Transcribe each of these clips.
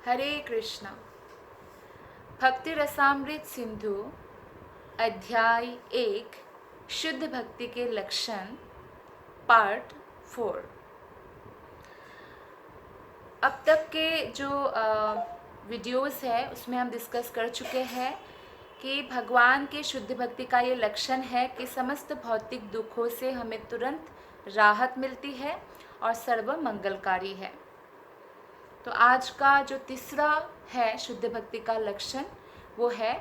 हरे कृष्णा। भक्ति रसामृत सिंधु अध्याय 1 शुद्ध भक्ति के लक्षण पार्ट 4। अब तक के जो वीडियोस है उसमें हम डिस्कस कर चुके हैं कि भगवान के शुद्ध भक्ति का ये लक्षण है कि समस्त भौतिक दुखों से हमें तुरंत राहत मिलती है और सर्व मंगलकारी है। तो आज का जो तीसरा है शुद्ध भक्ति का लक्षण वो है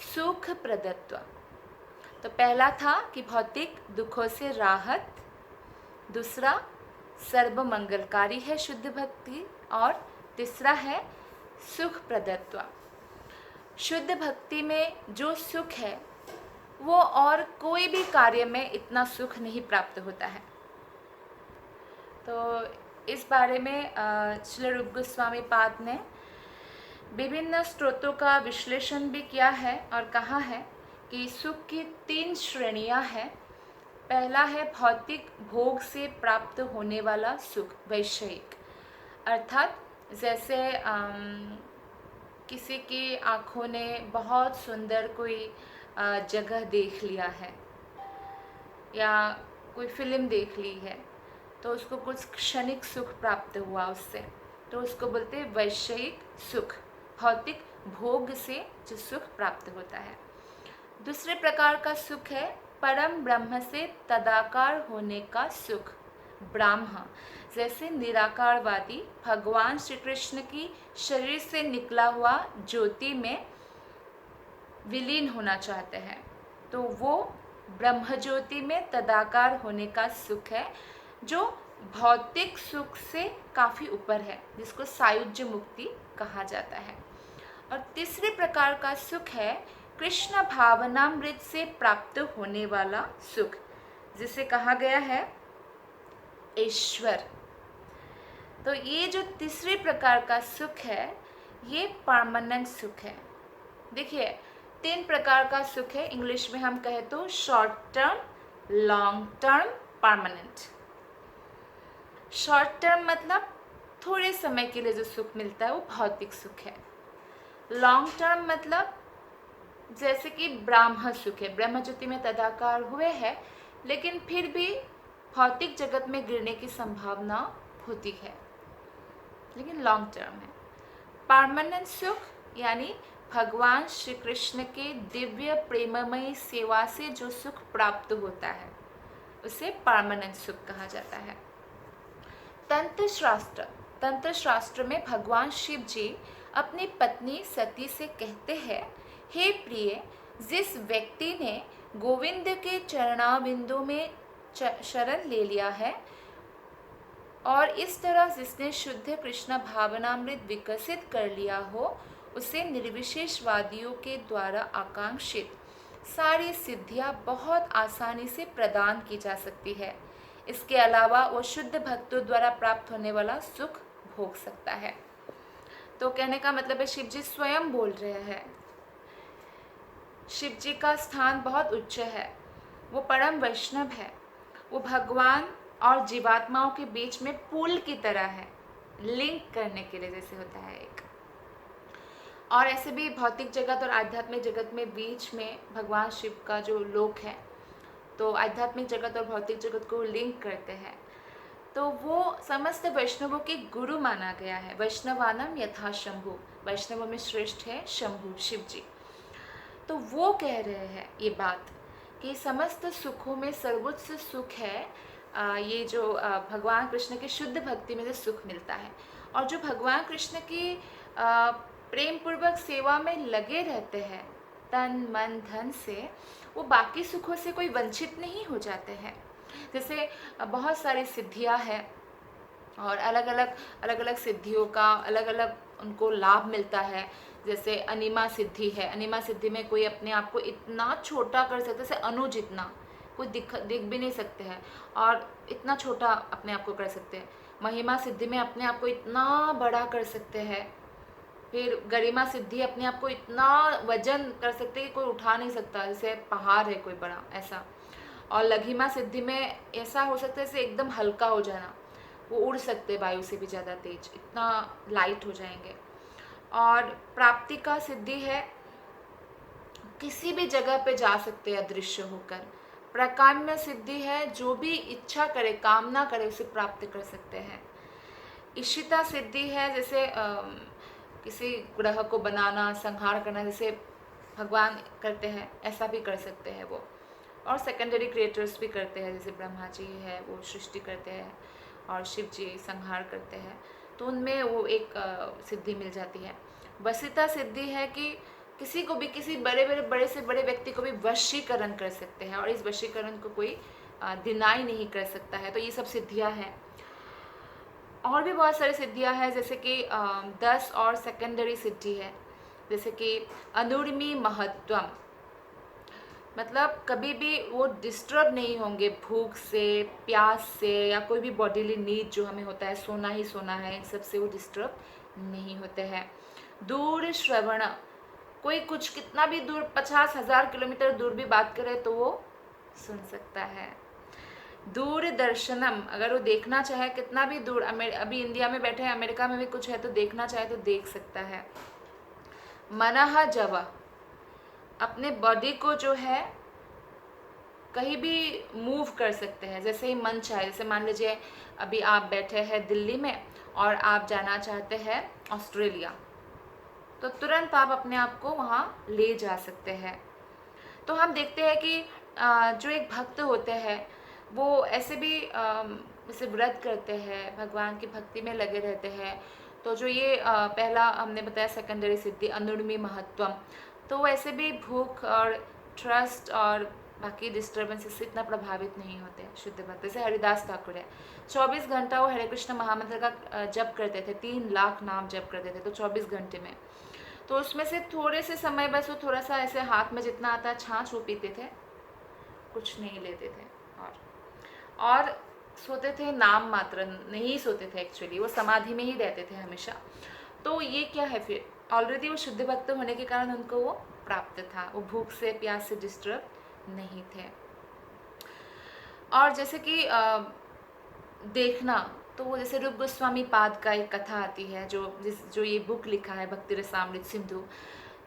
सुख प्रदत्व। तो पहला था कि भौतिक दुखों से राहत, दूसरा सर्व मंगलकारी है शुद्ध भक्ति, और तीसरा है सुख प्रदत्व। शुद्ध भक्ति में जो सुख है वो और कोई भी कार्य में इतना सुख नहीं प्राप्त होता है। तो इस बारे में श्री रूप गोस्वामी पाद ने विभिन्न स्रोतों का विश्लेषण भी किया है और कहा है कि सुख की 3 श्रेणियां हैं। पहला है भौतिक भोग से प्राप्त होने वाला सुख, वैषयिक, अर्थात जैसे किसी की आँखों ने बहुत सुंदर कोई जगह देख लिया है या कोई फिल्म देख ली है तो उसको कुछ क्षणिक सुख प्राप्त हुआ उससे, तो उसको बोलते हैं वैषयिक सुख, भौतिक भोग से जो सुख प्राप्त होता है। दूसरे प्रकार का सुख है परम ब्रह्म से तदाकार होने का सुख, ब्राह्म, जैसे निराकारवादी भगवान श्री कृष्ण की शरीर से निकला हुआ ज्योति में विलीन होना चाहते हैं, तो वो ब्रह्म ज्योति में तदाकार होने का सुख है जो भौतिक सुख से काफ़ी ऊपर है, जिसको सायुज्य मुक्ति कहा जाता है। और तीसरे प्रकार का सुख है कृष्ण भावनामृत से प्राप्त होने वाला सुख, जिसे कहा गया है ईश्वर। तो ये जो तीसरे प्रकार का सुख है ये परमानेंट सुख है। देखिए 3 प्रकार का सुख है, इंग्लिश में हम कहे तो short term, long term, permanent. Short term मतलब थोड़े समय के लिए जो सुख मिलता है वो भौतिक सुख है। लॉन्ग टर्म मतलब जैसे कि ब्राह्म सुख है, ब्रह्म ज्योति में तदाकार हुए हैं लेकिन फिर भी भौतिक जगत में गिरने की संभावना होती है, लेकिन लॉन्ग टर्म है। परमानेंट सुख यानी भगवान श्री कृष्ण के दिव्य प्रेममयी सेवा से जो सुख प्राप्त होता है उसे परमानेंट सुख कहा जाता है। तंत्र शास्त्र में भगवान शिव जी अपनी पत्नी सती से कहते हैं, हे प्रिय, जिस व्यक्ति ने गोविंद के चरणाबिंदु में शरण ले लिया है और इस तरह जिसने शुद्ध कृष्ण भावनामृत विकसित कर लिया हो, उसे निर्विशेषवादियों के द्वारा आकांक्षित सारी सिद्धियां बहुत आसानी से प्रदान की जा सकती है। इसके अलावा वो शुद्ध भक्तों द्वारा प्राप्त होने वाला सुख भोग सकता है। तो कहने का मतलब है शिव जी स्वयं बोल रहे हैं, शिव जी का स्थान बहुत उच्च है, वो परम वैष्णव है, वो भगवान और जीवात्माओं के बीच में पुल की तरह है, लिंक करने के लिए जैसे होता है एक। और ऐसे भी भौतिक जगत और आध्यात्मिक जगत में बीच में भगवान शिव का जो लोक है, तो आध्यात्मिक जगत और भौतिक जगत को लिंक करते हैं, तो वो समस्त वैष्णवों के गुरु माना गया है। वैष्णवानम यथा शंभु, वैष्णवों में श्रेष्ठ है शंभु, शिव जी। तो वो कह रहे हैं ये बात कि समस्त सुखों में सर्वोच्च सुख है ये जो भगवान कृष्ण की शुद्ध भक्ति में जो सुख मिलता है। और जो भगवान कृष्ण की प्रेम पूर्वक सेवा में लगे रहते हैं तन मन धन से, वो बाकी सुखों से कोई वंचित नहीं हो जाते हैं। जैसे बहुत सारी सिद्धियां हैं और अलग अलग सिद्धियों का अलग अलग उनको लाभ मिलता है। जैसे अनिमा सिद्धि है, अनिमा सिद्धि में कोई अपने आप को इतना छोटा कर सकता है, जैसे अनु जितना कोई दिख भी नहीं सकते हैं और इतना छोटा अपने आप को कर सकते हैं। महिमा सिद्धि में अपने आप को इतना बड़ा कर सकते हैं। फिर गरिमा सिद्धि अपने आप को इतना वजन कर सकते हैं कि कोई उठा नहीं सकता, जैसे पहाड़ है कोई बड़ा ऐसा। और लघिमा सिद्धि में ऐसा हो सकता है जैसे एकदम हल्का हो जाना, वो उड़ सकते वायु से भी ज़्यादा तेज, इतना लाइट हो जाएंगे। और प्राप्ति का सिद्धि है किसी भी जगह पे जा सकते हैं अदृश्य होकर। प्रकाम्य सिद्धि है जो भी इच्छा करे, कामना करे, उसे प्राप्त कर सकते हैं। इशिता सिद्धि है जैसे किसी ग्रह को बनाना, संहार करना, जैसे भगवान करते हैं ऐसा भी कर सकते हैं वो। और सेकेंडरी क्रिएटर्स भी करते हैं, जैसे ब्रह्मा जी है वो सृष्टि करते हैं और शिव जी संहार करते हैं, तो उनमें वो एक सिद्धि मिल जाती है। वसीता सिद्धि है कि किसी को भी, किसी बड़े से बड़े व्यक्ति को भी वशीकरण कर सकते हैं और इस वशीकरण को कोई डिनाई नहीं कर सकता है। तो ये सब सिद्धियां हैं। और भी बहुत सारी सिद्धियां हैं, जैसे कि 10 और सेकेंडरी सिद्धि है, जैसे कि अनुर्मी महत्वम, मतलब कभी भी वो डिस्टर्ब नहीं होंगे भूख से, प्यास से, या कोई भी बॉडीली नीड जो हमें होता है, सोना ही सोना है, इन सब से वो डिस्टर्ब नहीं होते हैं। दूर श्रवण, कोई कुछ कितना भी दूर 50,000 किलोमीटर दूर भी बात करे तो वो सुन सकता है। दूर दर्शनम, अगर वो देखना चाहे कितना भी दूर, अभी इंडिया में बैठे हैं, अमेरिका में भी कुछ है तो देखना चाहे तो देख सकता है। मनः जव, अपने बॉडी को जो है कहीं भी मूव कर सकते हैं जैसे ही मन चाहे। जैसे मान लीजिए अभी आप बैठे हैं दिल्ली में और आप जाना चाहते हैं ऑस्ट्रेलिया, तो तुरंत आप अपने आप को वहाँ ले जा सकते हैं। तो हम देखते हैं कि जो एक भक्त होते हैं वो ऐसे भी जैसे व्रत करते हैं, भगवान की भक्ति में लगे रहते हैं। तो जो ये पहला हमने बताया सेकेंडरी सिद्धि अनुर्मी महत्वम, तो वैसे भी भूख और ट्रस्ट और बाकी डिस्टर्बेंसेस से इतना प्रभावित नहीं होते हैं शुद्ध भक्त। जैसे हरिदास ठाकुर है, 24 घंटा वो हरे कृष्ण महामंत्र का जप करते थे, 3 लाख नाम जप करते थे, तो 24 घंटे में। तो उसमें से थोड़े से समय बस वो थोड़ा सा ऐसे हाथ में जितना आता है छाछ वो पीते थे, कुछ नहीं लेते थे, और सोते थे नाम मात्र, नहीं सोते थे एक्चुअली, वो समाधि में ही रहते थे हमेशा। तो ये क्या है, फिर ऑलरेडी वो शुद्ध भक्त होने के कारण उनको वो प्राप्त था, वो भूख से प्यास से डिस्टर्ब नहीं थे। और जैसे कि देखना, तो वो जैसे रूप गोस्वामी पाद का एक कथा आती है, जो ये बुक लिखा है भक्ति रसामृत सिंधु,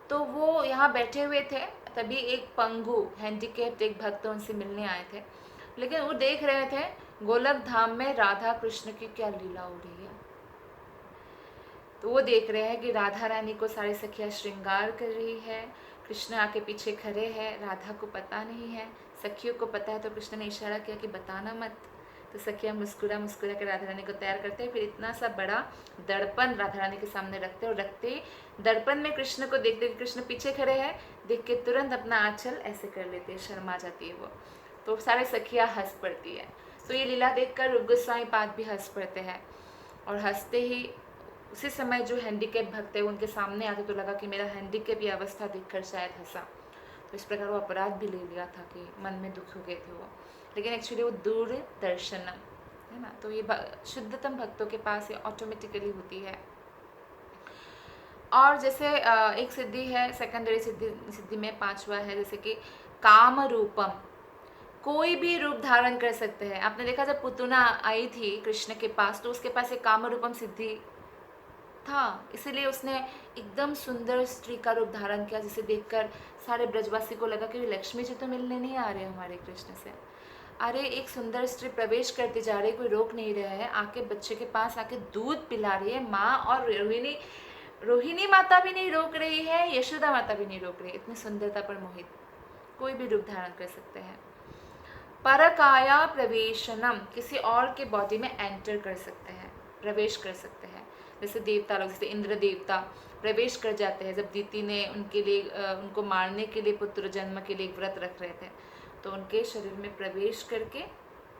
तो वो यहाँ बैठे हुए थे, तभी एक पंगु हैंडीकेप्ड एक भक्त उनसे मिलने आए थे, लेकिन वो देख रहे थे गोलक धाम में राधा कृष्ण की क्या लीला हो रही है। तो वो देख रहे हैं कि राधा रानी को सारी सखियाँ श्रृंगार कर रही है, कृष्ण आके पीछे खड़े हैं, राधा को पता नहीं है, सखियों को पता है, तो कृष्ण ने इशारा किया कि बताना मत। तो सखियाँ मुस्कुरा के राधा रानी को तैयार करते हैं, फिर इतना सा बड़ा दर्पण राधा रानी के सामने रखते हैं, और रखते दर्पण में कृष्ण को देखते कि कृष्ण पीछे खड़े हैं, देख के तुरंत अपना आंचल ऐसे कर लेते हैं, शर्मा जाती है वो, तो सारे सखियाँ हंस पड़ती है। तो ये लीला देखकर रूप गोस्वामी पाद भी हंस पड़ते हैं, और हंसते ही उसी समय जो हैंडीकेप भक्त है उनके सामने आते, तो लगा कि मेरा हैंडीकेप ये अवस्था देखकर शायद हंसा, तो इस प्रकार वो अपराध भी ले लिया था कि मन में दुख हो गए थे वो, लेकिन एक्चुअली वो दूर दर्शनम है ना। तो ये शुद्धतम भक्तों के पास ये ऑटोमेटिकली होती है। और जैसे एक सिद्धि है सेकेंडरी सिद्धि में 5वां है, जैसे कि काम रूपम, कोई भी रूप धारण कर सकते हैं। आपने देखा जब पुतना आई थी कृष्ण के पास, तो उसके पास एक काम रूपम सिद्धि था, इसीलिए उसने एकदम सुंदर स्त्री का रूप धारण किया, जिसे देखकर सारे ब्रजवासी को लगा कि लक्ष्मी जी तो मिलने नहीं आ रहे हमारे कृष्ण से। अरे एक सुंदर स्त्री प्रवेश करती जा रही, कोई रोक नहीं रहा है, आके बच्चे के पास आके दूध पिला रही है माँ, और रोहिणी माता भी नहीं रोक रही है, यशोदा माता भी नहीं रोक रही, इतनी सुंदरता पर मोहित कोई भी रूप धारण कर सकते हैं। परकाया प्रवेशनम, किसी और के बॉडी में एंटर कर सकते हैं, प्रवेश कर सकते हैं। जैसे देवता लोग, जैसे इंद्र देवता प्रवेश कर जाते हैं। जब दीति ने उनके लिए उनको मारने के लिए पुत्र जन्म के लिए एक व्रत रख रहे थे, तो उनके शरीर में प्रवेश करके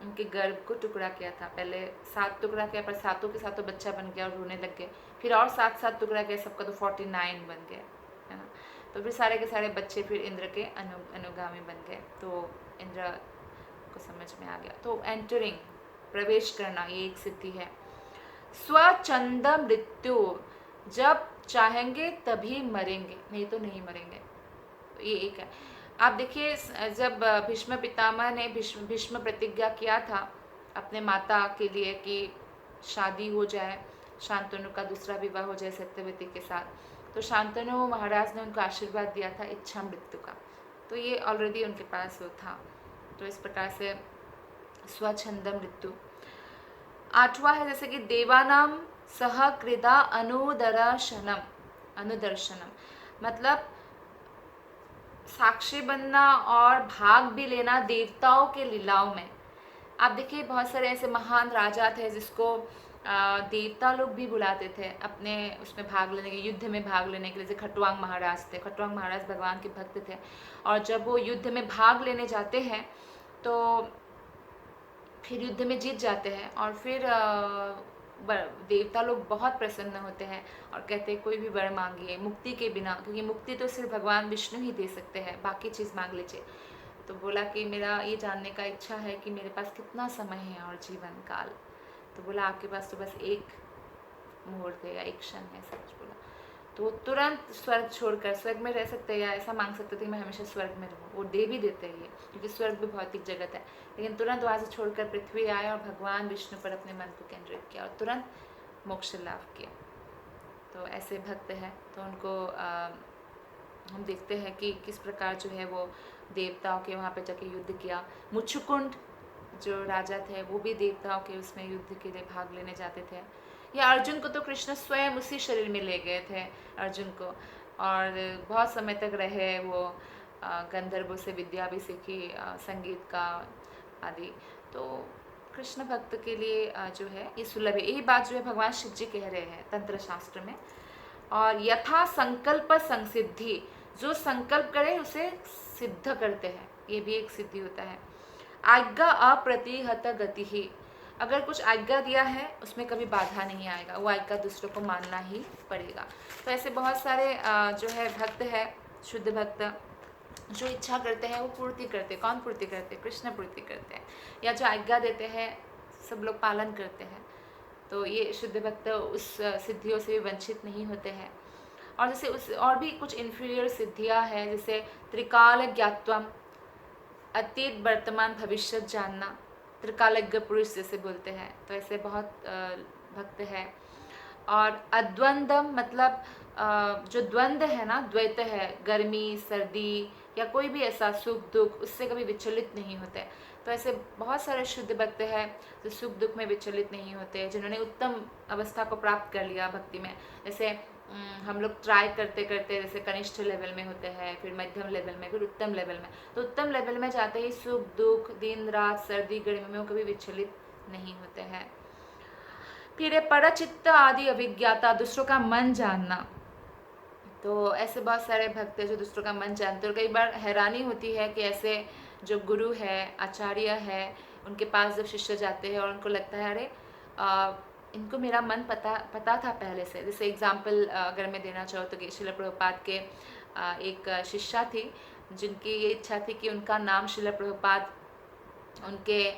उनके गर्भ को टुकड़ा किया था। पहले 7 टुकड़ा किया, पर सातों के सातों बच्चा बन गया और रोने लग गए, फिर और 7 टुकड़ा किया सबका, तो 49 बन गए, है ना। तो फिर सारे के सारे बच्चे फिर इंद्र के अनुगामी बन गए, तो इंद्र को समझ में आ गया। तो एंटरिंग, प्रवेश करना, ये एक सिद्धि है। स्वचंद मृत्यु, जब चाहेंगे तभी मरेंगे, नहीं तो नहीं मरेंगे, तो ये एक है। आप देखिए जब भीष्म पितामह ने भीष्म प्रतिज्ञा किया था अपने माता के लिए कि शादी हो जाए, शांतनु का दूसरा विवाह हो जाए सत्यवती के साथ। तो शांतनु महाराज ने उनको आशीर्वाद दिया था इच्छा मृत्यु का, तो ये ऑलरेडी उनके पास वो था। तो इस प्रकार से स्वच्छंद मृत्यु। आठवां है जैसे कि देवानाम सह कृदा अनुदर्शनम, अनुदर्शनम मतलब साक्षी बनना और भाग भी लेना देवताओं के लीलाओं में। आप देखिए बहुत सारे ऐसे महान राजा थे जिसको देवता लोग भी बुलाते थे अपने उसमें भाग लेने के, युद्ध में भाग लेने के लिए। जैसे खटवांग महाराज थे, खटवांग महाराज भगवान के भक्त थे, और जब वो युद्ध में भाग लेने जाते हैं तो फिर युद्ध में जीत जाते हैं, और फिर देवता लोग बहुत प्रसन्न होते हैं और कहते हैं कोई भी वर मांगिए मुक्ति के बिना, क्योंकि मुक्ति तो सिर्फ भगवान विष्णु ही दे सकते हैं, बाकी चीज़ मांग लीजिए। तो बोला कि मेरा ये जानने का इच्छा है कि मेरे पास कितना समय है और जीवन काल। तो बोला आपके पास तो बस एक मुहूर्त है या एक क्षण है, सच बोला। तो वो तुरंत स्वर्ग छोड़कर, स्वर्ग में रह सकते हैं या ऐसा मांग सकते थे मैं हमेशा स्वर्ग में रहूँ, वो दे भी देते हैं क्योंकि स्वर्ग भी भौतिक जगत है, लेकिन तुरंत वहाँ से छोड़कर पृथ्वी आए और भगवान विष्णु पर अपने मन को केंद्रित किया और तुरंत मोक्ष लाभ किया। तो ऐसे भक्त हैं, तो उनको हम देखते हैं कि किस प्रकार जो है वो देवताओं के वहाँ पे जाके युद्ध किया। मुच्छुकुंड जो राजा थे वो भी देवताओं के उसमें युद्ध के लिए भाग लेने जाते थे। या अर्जुन को तो कृष्ण स्वयं उसी शरीर में ले गए थे अर्जुन को, और बहुत समय तक रहे वो, गंधर्वों से विद्या भी सीखी, संगीत का आदि। तो कृष्ण भक्त के लिए जो है ये सुलभ है। यही बात जो है भगवान शिव जी कह रहे हैं तंत्र शास्त्र में। और यथा संकल्प संसिद्धि, जो संकल्प करे उसे सिद्ध करते हैं, ये भी एक सिद्धि होता है। आज्ञा अप्रतिहत गति ही, अगर कुछ आज्ञा दिया है उसमें कभी बाधा नहीं आएगा, वो आज्ञा दूसरों को मानना ही पड़ेगा। तो ऐसे बहुत सारे जो है भक्त है, शुद्ध भक्त, जो इच्छा करते हैं वो पूर्ति करते हैं। कौन पूर्ति करते हैं? कृष्ण पूर्ति करते हैं, या जो आज्ञा देते हैं सब लोग पालन करते हैं। तो ये शुद्ध भक्त उस सिद्धियों से भी वंचित नहीं होते हैं। और जैसे उस और भी कुछ इन्फीरियर सिद्धियां हैं, जैसे त्रिकाल ज्ञात्वम, अतीत वर्तमान भविष्य जानना, त्रिकालज्ञ पुरुष जैसे बोलते हैं। तो ऐसे बहुत भक्त है। और अद्वंदम मतलब जो द्वंद्व है ना, द्वैत है, गर्मी सर्दी या कोई भी ऐसा सुख दुख, उससे कभी विचलित नहीं होते। तो ऐसे बहुत सारे शुद्ध भक्त हैं जो सुख दुख में विचलित नहीं होते, जिन्होंने उत्तम अवस्था को प्राप्त कर लिया भक्ति में। जैसे हम लोग ट्राई करते करते जैसे कनिष्ठ लेवल में होते हैं, फिर मध्यम लेवल में, फिर उत्तम लेवल में। तो उत्तम लेवल में जाते ही सुख दुख, दिन रात, सर्दी गर्मी में वो कभी विचलित नहीं होते हैं। फिर है परचित्त आदि अभिज्ञाता, दूसरों का मन जानना। तो ऐसे बहुत सारे भक्त हैं जो दूसरों का मन जानते हैं। और कई बार हैरानी होती है कि ऐसे जो गुरु है, आचार्य है, उनके पास जब शिष्य जाते हैं और उनको लगता है अरे इनको मेरा मन पता था पहले से। जैसे एग्जाम्पल अगर मैं देना चाहूँ तो श्रील प्रभुपाद के एक शिष्या थी जिनकी ये इच्छा थी कि उनका नाम श्रील प्रभुपाद उनके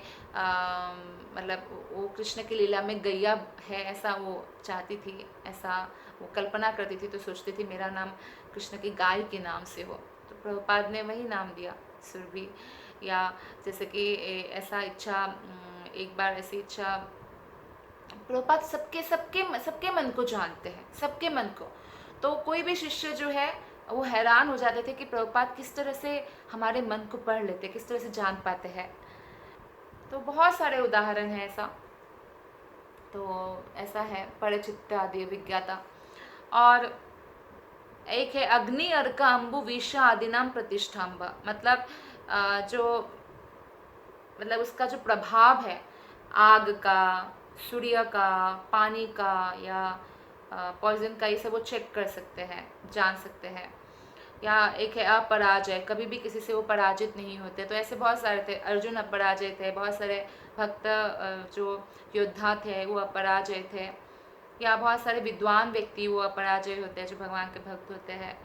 मतलब वो कृष्ण की लीला में गैया है ऐसा वो चाहती थी, ऐसा वो कल्पना करती थी। तो सोचती थी मेरा नाम कृष्ण की गाय के नाम से हो। तो प्रभुपाद ने वही नाम दिया, सुरभि। या जैसे कि ऐसा इच्छा, एक बार ऐसी इच्छा, प्रभुपाद सबके मन को जानते हैं, सबके मन को। तो कोई भी शिष्य जो है वो हैरान हो जाते थे कि प्रभुपाद किस तरह से हमारे मन को पढ़ लेते, किस तरह से जान पाते हैं। तो बहुत सारे उदाहरण हैं ऐसा। तो ऐसा है परचित्त आदि विज्ञाता। और एक है अग्नि अर्क अम्बु विषा आदि नाम प्रतिष्ठाम्ब, मतलब मतलब उसका जो प्रभाव है आग का, सूर्य का, पानी का या पॉइजन का, ये सब वो चेक कर सकते हैं, जान सकते हैं। या एक है अपराजय, कभी भी किसी से वो पराजित नहीं होते। तो ऐसे बहुत सारे थे। अर्जुन अपराजय थे, बहुत सारे भक्त जो योद्धा थे वो अपराजय थे। या बहुत सारे विद्वान व्यक्ति वो अपराजय होते हैं जो भगवान के भक्त होते हैं।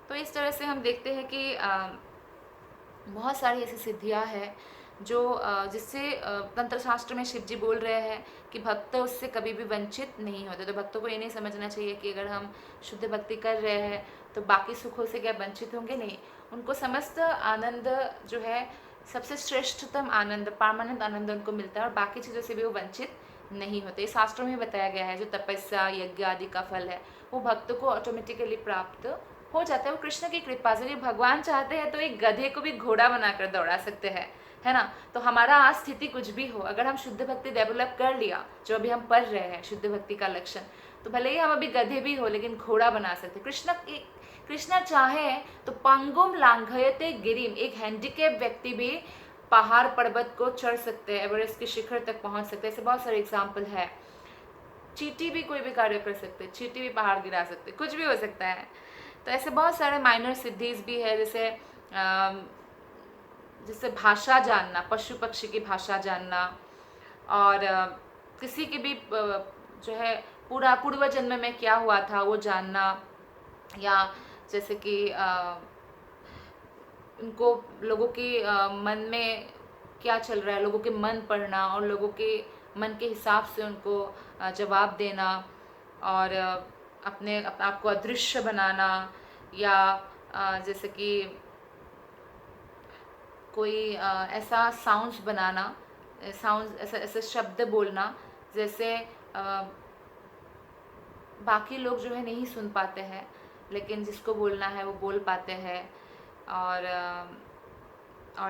तो इस तरह से हम देखते हैं कि बहुत सारी ऐसी सिद्धियां हैं जो जिससे तंत्र शास्त्र में शिव जी बोल रहे हैं कि भक्त उससे कभी भी वंचित नहीं होते। तो भक्तों को ये नहीं समझना चाहिए कि अगर हम शुद्ध भक्ति कर रहे हैं तो बाकी सुखों से क्या वंचित होंगे, नहीं। उनको समस्त आनंद जो है, सबसे श्रेष्ठतम आनंद, परमानेंट आनंद उनको मिलता है और बाकी चीज़ों से भी वो वंचित नहीं होते। शास्त्रों में बताया गया है जो तपस्या यज्ञ आदि का फल है वो भक्त को ऑटोमेटिकली प्राप्त हो जाता है, वो कृष्ण की कृपा से। भगवान चाहते हैं तो एक गधे को भी घोड़ा बनाकर दौड़ा सकते हैं, है ना। तो हमारा आज स्थिति कुछ भी हो, अगर हम शुद्ध भक्ति डेवलप कर लिया, जो अभी हम पढ़ रहे हैं शुद्ध भक्ति का लक्षण, तो भले ही हम अभी गधे भी हो लेकिन घोड़ा बना सकते। कृष्ण चाहे तो पंगुम लांघयते गिरिम, एक हैंडीकेप व्यक्ति भी पहाड़ पर्वत को चढ़ सकते हैं, एवरेस्ट के शिखर तक पहुंच सकते हैं। ऐसे बहुत सारे एग्जाम्पल है। चींटी भी कोई भी कार्य कर सकते, चींटी भी पहाड़ गिरा सकते, कुछ भी हो सकता है। तो ऐसे बहुत सारे माइनर सिद्धीज भी है, जैसे भाषा जानना, पशु पक्षी की भाषा जानना, और किसी की भी जो है पूरा पूर्व जन्म में क्या हुआ था वो जानना, या जैसे कि उनको लोगों के मन में क्या चल रहा है, लोगों के मन पढ़ना और लोगों के मन के हिसाब से उनको जवाब देना, और अपने आप को अदृश्य बनाना, या जैसे कि कोई ऐसा साउंड्स बनाना, साउंड्स ऐसे शब्द बोलना जैसे बाकी लोग जो है नहीं सुन पाते हैं, लेकिन जिसको बोलना है वो बोल पाते हैं। और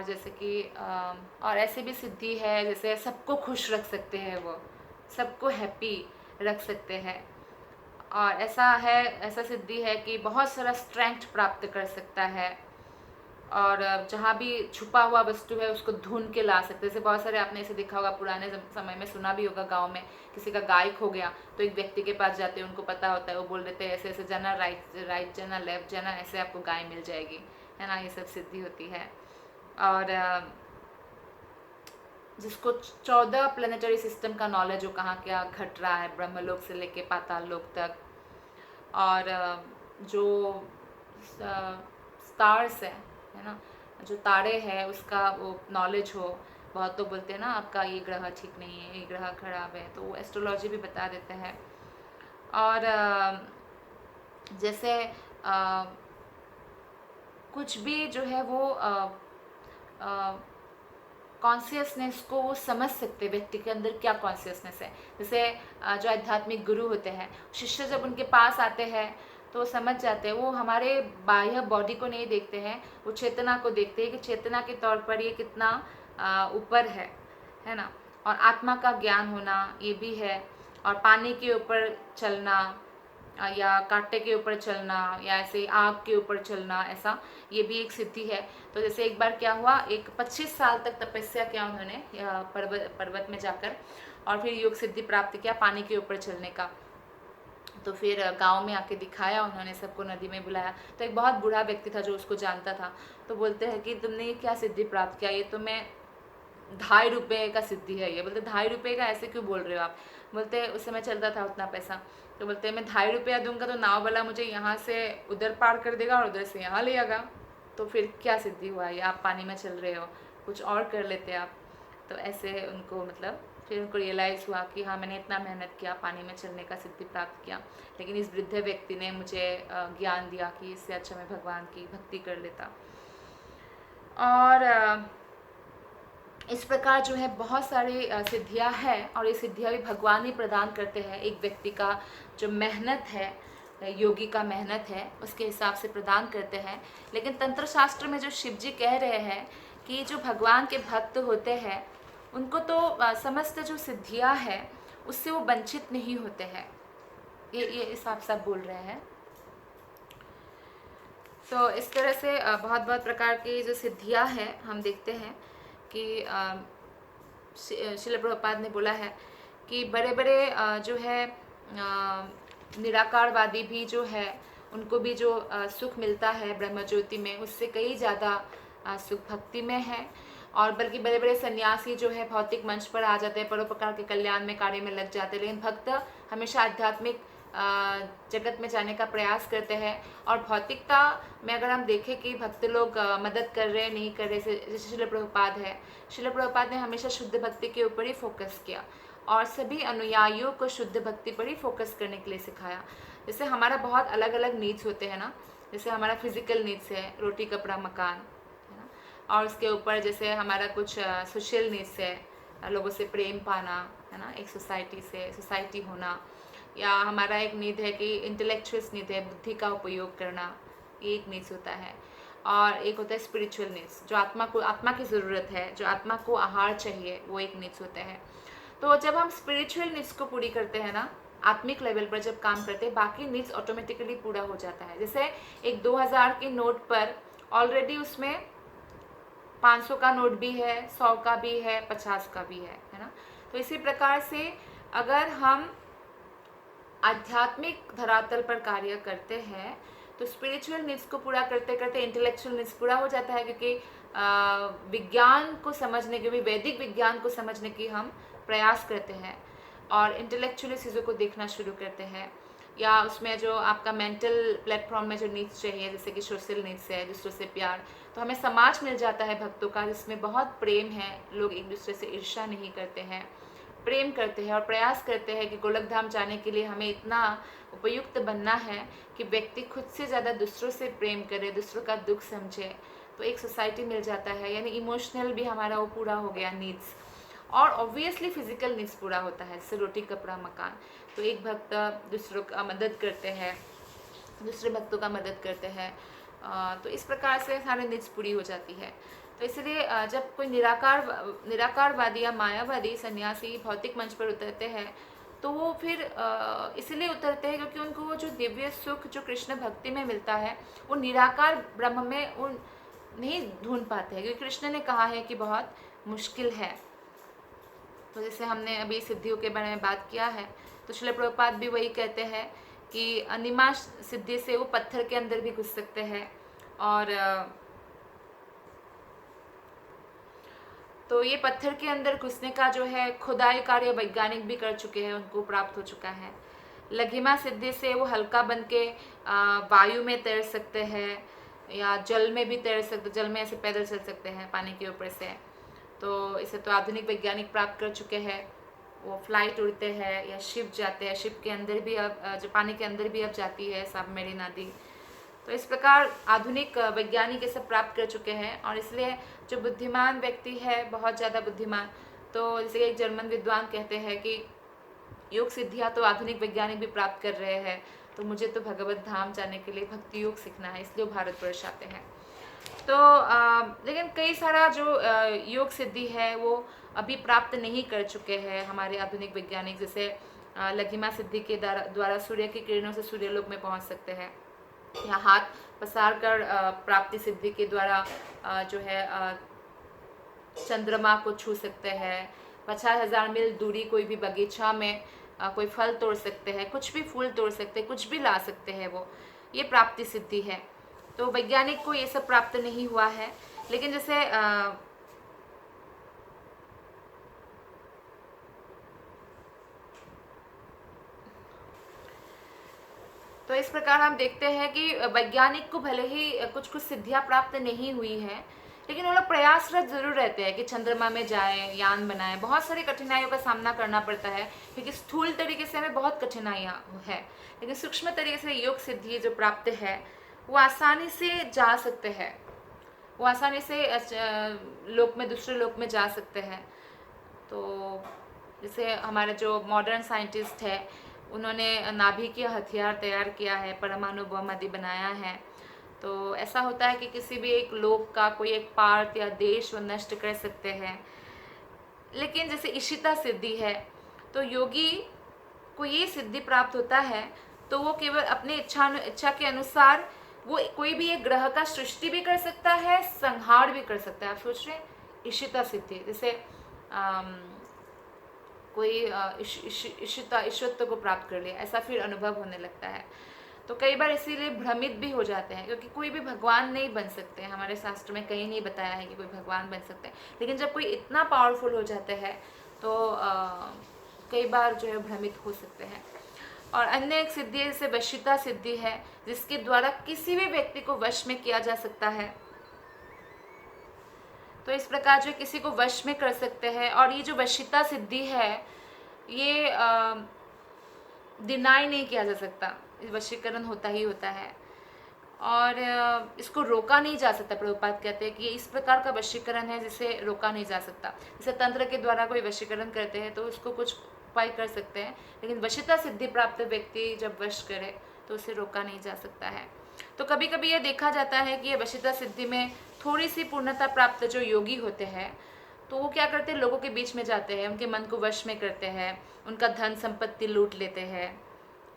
जैसे कि और ऐसे भी सिद्धि है, जैसे सबको खुश रख सकते हैं, वो सबको हैप्पी रख सकते हैं। और ऐसा सिद्धि है कि बहुत सारा स्ट्रेंथ प्राप्त कर सकता है, और जहाँ भी छुपा हुआ वस्तु है उसको ढूंढ के ला सकते हैं। जैसे बहुत सारे आपने ऐसे देखा होगा, पुराने समय में सुना भी होगा, गांव में किसी का गाय खो गया तो एक व्यक्ति के पास जाते हैं, उनको पता होता है, वो बोल देते हैं ऐसे ऐसे जाना, राइट जाना, लेफ्ट जाना, ऐसे आपको गाय मिल जाएगी, है ना। ये सब सिद्धि होती है। और जिसको 14 प्लेनेटरी सिस्टम का नॉलेज हो, कहाँ क्या घट रहा है ब्रह्मलोक से लेके पाताल लोक तक, और जो स्टार्स है ना, जो तारे हैं उसका वो नॉलेज हो। बहुत तो बोलते हैं ना आपका ये ग्रह ठीक नहीं है, ये ग्रह खराब है, तो वो एस्ट्रोलॉजी भी बता देते हैं। और जैसे कुछ भी जो है वो कॉन्शियसनेस को वो समझ सकते, व्यक्ति के अंदर क्या कॉन्शियसनेस है। जैसे जो आध्यात्मिक गुरु होते हैं, शिष्य जब उनके पास आते हैं तो वो समझ जाते हैं, वो हमारे बाह्य बॉडी को नहीं देखते हैं, वो चेतना को देखते हैं कि चेतना के तौर पर ये कितना ऊपर है ना। और आत्मा का ज्ञान होना ये भी है, और पानी के ऊपर चलना, या कांटे के ऊपर चलना, या ऐसे आग के ऊपर चलना, ऐसा ये भी एक सिद्धि है। तो जैसे एक बार क्या हुआ, एक 25 साल तक तपस्या किया उन्होंने पर्वत में जाकर, और फिर योग सिद्धि प्राप्त किया पानी के ऊपर चलने का। तो फिर गांव में आके दिखाया उन्होंने, सबको नदी में बुलाया। तो एक बहुत बूढ़ा व्यक्ति था जो उसको जानता था, तो बोलते हैं कि तुमने ये क्या सिद्धि प्राप्त किया, ये तो मैं 2.5 रुपये का सिद्धि है ये। बोलते 2.5 रुपये का, ऐसे क्यों बोल रहे हो आप। बोलते उस समय चलता था उतना पैसा, तो बोलते मैं 2.5 रुपया दूंगा तो नाव वाला मुझे यहाँ से उधर पार कर देगा और उधर से यहाँ ले आएगा, तो फिर क्या सिद्धि हुआ, या आप पानी में चल रहे हो, कुछ और कर लेते आप। तो ऐसे उनको मतलब फिर उनको रियलाइज़ हुआ कि हाँ मैंने इतना मेहनत किया, पानी में चलने का सिद्धि प्राप्त किया, लेकिन इस वृद्ध व्यक्ति ने मुझे ज्ञान दिया कि इससे अच्छा मैं भगवान की भक्ति कर लेता। और इस प्रकार जो है बहुत सारी सिद्धियां हैं, और ये सिद्धियां भी भगवान ही प्रदान करते हैं। एक व्यक्ति का जो मेहनत है, योगी का मेहनत है, उसके हिसाब से प्रदान करते हैं। लेकिन तंत्र शास्त्र में जो शिव जी कह रहे हैं कि जो भगवान के भक्त होते हैं उनको तो समस्त जो सिद्धियां हैं उससे वो वंचित नहीं होते हैं, ये साफ साफ बोल रहे हैं। तो इस तरह से बहुत बहुत प्रकार की जो सिद्धियां हैं हम देखते हैं कि श्रील प्रभुपाद ने बोला है कि बड़े बड़े जो है निराकारवादी भी जो है उनको भी जो सुख मिलता है ब्रह्म ज्योति में, उससे कई ज़्यादा सुख भक्ति में है। और बल्कि बड़े बड़े सन्यासी जो है भौतिक मंच पर आ जाते हैं, परोपकार के कल्याण में कार्य में लग जाते हैं, लेकिन भक्त हमेशा आध्यात्मिक जगत में जाने का प्रयास करते हैं। और भौतिकता में अगर हम देखें कि भक्त लोग मदद कर रहे हैं नहीं कर रहे, जैसे श्रील प्रभुपाद है, श्रील प्रभुपाद ने हमेशा शुद्ध भक्ति के ऊपर ही फोकस किया और सभी अनुयायियों को शुद्ध भक्ति पर ही फोकस करने के लिए सिखाया। जैसे हमारा बहुत अलग अलग नीड्स होते हैं ना, जैसे हमारा फिजिकल नीड्स है, रोटी कपड़ा मकान, है ना। और उसके ऊपर जैसे हमारा कुछ सोशल नीड्स है, लोगों से प्रेम पाना, है ना, एक सोसाइटी से सोसाइटी होना, या हमारा एक नीड है कि इंटेलेक्चुअल्स नीड है, बुद्धि का उपयोग करना, ये एक नीड्स होता है। और एक होता है स्पिरिचुअल नीड्स, जो आत्मा की ज़रूरत है, जो आत्मा को आहार चाहिए, वो एक नीड्स होता है। तो जब हम स्पिरिचुअल नीड्स को पूरी करते हैं ना, आत्मिक लेवल पर जब काम करते हैं, बाकी नीड्स ऑटोमेटिकली पूरा हो जाता है। जैसे एक 2000 के नोट पर ऑलरेडी उसमें 500 का नोट भी है, 100 का भी है, 50 का भी है ना। तो इसी प्रकार से अगर हम आध्यात्मिक धरातल पर कार्य करते हैं तो स्पिरिचुअल नीड्स को पूरा करते करते इंटेलेक्चुअल नीड्स पूरा हो जाता है, क्योंकि विज्ञान को समझने के भी, वैदिक विज्ञान को समझने की हम प्रयास करते हैं और इंटेलेक्चुअली चीज़ों को देखना शुरू करते हैं। या उसमें जो आपका मेंटल प्लेटफॉर्म में जो नीड्स चाहिए, जैसे कि सोशल नीड्स है, दूसरों से प्यार, तो हमें समाज मिल जाता है भक्तों का जिसमें बहुत प्रेम है, लोग एक दूसरे से ईर्ष्या नहीं करते हैं, प्रेम करते हैं और प्रयास करते हैं कि गोलक धाम जाने के लिए हमें इतना उपयुक्त बनना है कि व्यक्ति खुद से ज़्यादा दूसरों से प्रेम करे, दूसरों का दुख समझे, तो एक सोसाइटी मिल जाता है। यानी इमोशनल भी हमारा वो पूरा हो गया नीड्स, और ऑब्वियसली फिजिकल नीड्स पूरा होता है, जैसे रोटी कपड़ा मकान। तो एक भक्त दूसरों का मदद करते हैं, दूसरे भक्तों का मदद करते हैं, तो इस प्रकार से सारे नीड्स पूरी हो जाती है। तो इसलिए जब कोई निराकारवादी या मायावादी सन्यासी भौतिक मंच पर उतरते हैं तो वो फिर इसलिए उतरते हैं क्योंकि उनको वो जो दिव्य सुख जो कृष्ण भक्ति में मिलता है वो निराकार ब्रह्म में वो नहीं ढूंढ पाते हैं, क्योंकि कृष्ण ने कहा है कि बहुत मुश्किल है। तो जैसे हमने अभी सिद्धियों के बारे में बात किया है, तो श्रील प्रभुपाद भी वही कहते हैं कि अनिमा सिद्धि से वो पत्थर के अंदर भी घुस सकते हैं। और तो ये पत्थर के अंदर घुसने का जो है खुदाई कार्य वैज्ञानिक भी कर चुके हैं, उनको प्राप्त हो चुका है। लघिमा सिद्धि से वो हल्का बन के वायु में तैर सकते हैं या जल में भी तैर सकते, जल में ऐसे पैदल चल सकते हैं पानी के ऊपर से। तो इसे तो आधुनिक वैज्ञानिक प्राप्त कर चुके हैं, वो फ्लाइट उड़ते हैं या शिप जाते हैं, शिप के अंदर भी अब जो पानी के अंदर भी अब जाती है सबमरीन आदि। तो इस प्रकार आधुनिक वैज्ञानिक ये सब प्राप्त कर चुके हैं। और इसलिए जो बुद्धिमान व्यक्ति है, बहुत ज़्यादा बुद्धिमान, तो जैसे एक जर्मन विद्वान कहते हैं कि योग सिद्धियाँ तो आधुनिक वैज्ञानिक भी प्राप्त कर रहे हैं, तो मुझे तो भगवत धाम जाने के लिए भक्ति योग सीखना है, इसलिए वो भारतवर्ष आते हैं। तो लेकिन कई सारा जो योग सिद्धि है वो अभी प्राप्त नहीं कर चुके हैं हमारे आधुनिक वैज्ञानिक। जैसे लघिमा सिद्धि के द्वारा सूर्य की किरणों से सूर्यलोक में पहुंच सकते हैं, या हाथ पसार कर प्राप्ति सिद्धि के द्वारा जो है चंद्रमा को छू सकते हैं, 50,000 मील दूरी कोई भी बगीचा में कोई फल तोड़ सकते हैं, कुछ भी फूल तोड़ सकते हैं, कुछ भी ला सकते हैं, वो ये प्राप्ति सिद्धि है। तो वैज्ञानिक को ये सब प्राप्त नहीं हुआ है। लेकिन जैसे तो इस प्रकार हम देखते हैं कि वैज्ञानिक को भले ही कुछ कुछ सिद्धियां प्राप्त नहीं हुई हैं, लेकिन वो लोग प्रयासरत जरूर रहते हैं कि चंद्रमा में जाएं, यान बनाएं। बहुत सारी कठिनाइयों का सामना करना पड़ता है, क्योंकि स्थूल तरीके से हमें बहुत कठिनाइयाँ है, लेकिन सूक्ष्म तरीके से योग सिद्धि जो प्राप्त है वो आसानी से जा सकते हैं, वो आसानी से लोक में, दूसरे लोक में जा सकते हैं। तो जैसे हमारे जो मॉडर्न साइंटिस्ट है उन्होंने नाभिकीय हथियार तैयार किया है, परमाणु बम आदि बनाया है। तो ऐसा होता है कि किसी भी एक लोक का कोई एक पार्ट या देश वो नष्ट कर सकते हैं। लेकिन जैसे इशिता सिद्धि है, तो योगी को ये सिद्धि प्राप्त होता है तो वो केवल अपनी इच्छा के अनुसार वो कोई भी एक ग्रह का सृष्टि भी कर सकता है, संहार भी कर सकता है। आप सोच रहे हैं इशिता सिद्धि, जैसे कोई ईश्वरत्व को प्राप्त कर लिया, ऐसा फिर अनुभव होने लगता है। तो कई बार इसीलिए भ्रमित भी हो जाते हैं, क्योंकि कोई भी भगवान नहीं बन सकते, हमारे शास्त्र में कहीं नहीं बताया है कि कोई भगवान बन सकते हैं। लेकिन जब कोई इतना पावरफुल हो जाते हैं तो कई बार जो है भ्रमित हो सकते हैं। और अन्य एक सिद्धि जैसे वशीता सिद्धि है, जिसके द्वारा किसी भी व्यक्ति को वश में किया जा सकता है। तो इस प्रकार जो किसी को वश में कर सकते हैं। और ये जो वशीता सिद्धि है ये डिनाई नहीं किया जा सकता, वशीकरण होता ही होता है। और इसको रोका नहीं जा सकता। प्रभुपाद कहते हैं कि ये इस प्रकार का वशीकरण है जिसे रोका नहीं जा सकता। जैसे तंत्र के द्वारा कोई वशीकरण करते हैं तो उसको कुछ उपाय कर सकते हैं, लेकिन वशीता सिद्धि प्राप्त व्यक्ति जब वश करे तो उसे रोका नहीं जा सकता है। तो कभी कभी ये देखा जाता है कि ये वशीता सिद्धि में थोड़ी सी पूर्णता प्राप्त जो योगी होते हैं तो वो क्या करते हैं, लोगों के बीच में जाते हैं, उनके मन को वश में करते हैं, उनका धन संपत्ति लूट लेते हैं,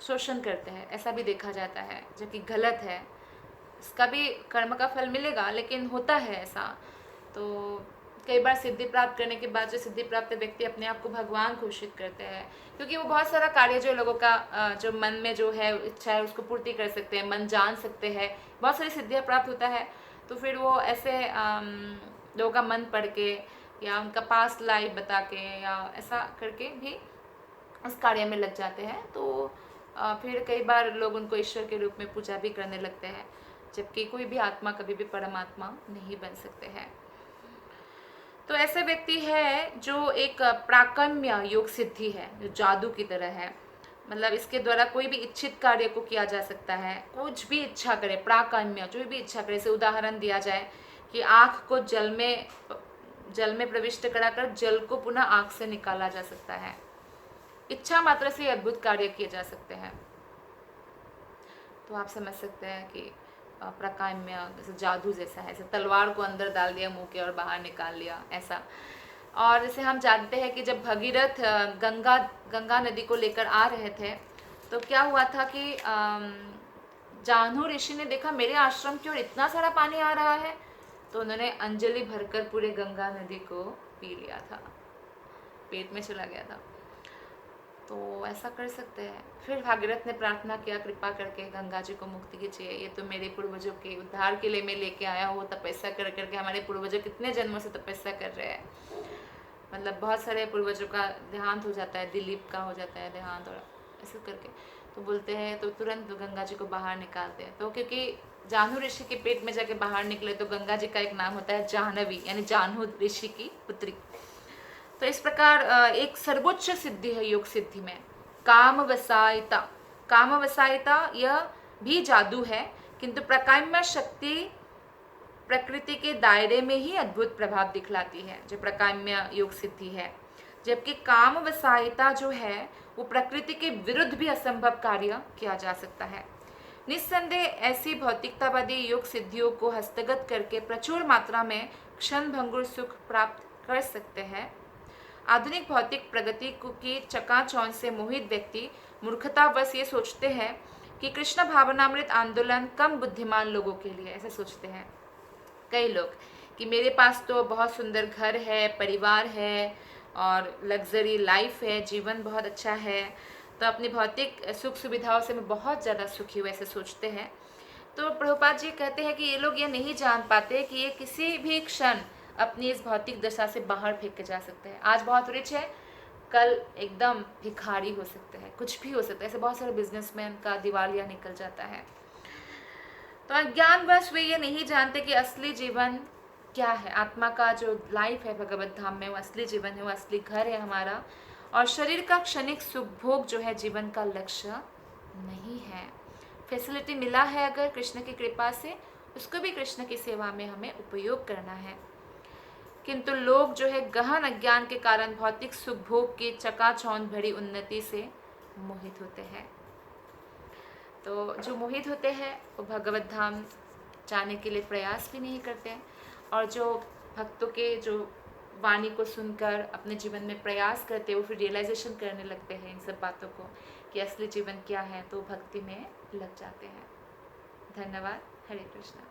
शोषण करते हैं। ऐसा भी देखा जाता है, जो कि गलत है। इसका भी कर्म का फल मिलेगा, लेकिन होता है ऐसा। तो कई बार सिद्धि प्राप्त करने के बाद जो सिद्धि प्राप्त व्यक्ति अपने आप को भगवान घोषित करते हैं, क्योंकि वो बहुत सारा कार्य जो लोगों का जो मन में जो है इच्छा है उसको पूर्ति कर सकते हैं, मन जान सकते हैं, बहुत सारी सिद्धियाँ प्राप्त होता है। तो फिर वो ऐसे लोगों का मन पढ़ के या उनका पास्ट लाइफ बता के या ऐसा करके भी उस कार्य में लग जाते हैं। तो फिर कई बार लोग उनको ईश्वर के रूप में पूजा भी करने लगते हैं, जबकि कोई भी आत्मा कभी भी परमात्मा नहीं बन सकते हैं। तो ऐसे व्यक्ति है जो एक प्राकम्य योग सिद्धि है, जो जादू की तरह है। मतलब इसके द्वारा कोई भी इच्छित कार्य को किया जा सकता है, कुछ भी इच्छा करे, प्राकम्य जो भी इच्छा करे। जैसे उदाहरण दिया जाए कि आँख को जल में प्रविष्ट कराकर जल को पुनः आँख से निकाला जा सकता है। इच्छा मात्र से अद्भुत कार्य किए जा सकते हैं। तो आप समझ सकते हैं कि प्राकाम्य जैसे जादू जैसा है, जैसे तलवार को अंदर डाल दिया मुंह के और निकाल लिया, ऐसा। और जैसे हम जानते हैं कि जब भगीरथ गंगा नदी को लेकर आ रहे थे तो क्या हुआ था कि जाह्नू ऋषि ने देखा मेरे आश्रम की ओर इतना सारा पानी आ रहा है, तो उन्होंने अंजलि भरकर पूरे गंगा नदी को पी लिया था, पेट में चला गया था। तो ऐसा कर सकते हैं। फिर भागीरथ ने प्रार्थना किया, कृपा करके गंगा जी को मुक्ति कीजिए, ये तो मेरे पूर्वजों के उद्धार के लिए मैं लेके आया हूँ। तपस्या कर करके हमारे पूर्वजों कितने जन्मों से तपस्या कर रहे हैं। मतलब बहुत सारे पूर्वजों का देहांत हो जाता है, दिलीप का हो जाता है देहांत, और ऐसे करके तो बोलते हैं तो तुरंत गंगा जी को बाहर निकालते हैं। तो क्योंकि जाह्नू ऋषि के पेट में जाके बाहर निकले तो गंगा जी का एक नाम होता है जाह्नवी, यानी जाह्नू ऋषि की पुत्री। तो इस प्रकार एक सर्वोच्च सिद्धि है योग सिद्धि में, काम वसायिता। काम वसायिता यह भी जादू है, किंतु प्रकाम्य शक्ति प्रकृति के दायरे में ही अद्भुत प्रभाव दिखलाती है, जो प्रकाम्य योग सिद्धि है। जबकि काम वसायिता जो है वो प्रकृति के विरुद्ध भी असंभव कार्य किया जा सकता है। निस्संदेह ऐसी भौतिकतावादी योग सिद्धियों को हस्तगत करके प्रचुर मात्रा में क्षण भंगुर सुख प्राप्त कर सकते हैं। आधुनिक भौतिक प्रगति की चकाचौंध से मोहित व्यक्ति मूर्खतावश ये सोचते हैं कि कृष्ण भावनामृत आंदोलन कम बुद्धिमान लोगों के लिए, ऐसे सोचते हैं कई लोग कि मेरे पास तो बहुत सुंदर घर है, परिवार है और लग्जरी लाइफ है, जीवन बहुत अच्छा है, तो अपनी भौतिक सुख सुविधाओं से मैं बहुत ज़्यादा सुखी हूँ, ऐसे सोचते हैं। तो प्रभुपाद जी कहते हैं कि ये लोग ये नहीं जान पाते कि ये किसी भी क्षण अपनी इस भौतिक दशा से बाहर फेंक के जा सकते हैं। आज बहुत रिच है, कल एकदम भिखारी हो सकते हैं, कुछ भी हो सकता है। ऐसे बहुत सारे बिजनेसमैन का दिवालिया निकल जाता है। तो अज्ञानवश वे ये नहीं जानते कि असली जीवन क्या है। आत्मा का जो लाइफ है भगवत धाम में, वो असली जीवन है, वो असली घर है हमारा। और शरीर का क्षणिक सुख भोग जो है जीवन का लक्ष्य नहीं है। फैसिलिटी मिला है अगर कृष्ण की कृपा से, उसको भी कृष्ण की सेवा में हमें उपयोग करना है। किंतु लोग जो है गहन अज्ञान के कारण भौतिक सुख भोग की चकाचौंध भरी उन्नति से मोहित होते हैं। तो जो मोहित होते हैं वो भगवत धाम जाने के लिए प्रयास भी नहीं करते हैं, और जो भक्तों के जो वाणी को सुनकर अपने जीवन में प्रयास करते हैं वो फिर रियलाइजेशन करने लगते हैं इन सब बातों को कि असली जीवन क्या है, तो भक्ति में लग जाते हैं। धन्यवाद। हरे कृष्णा।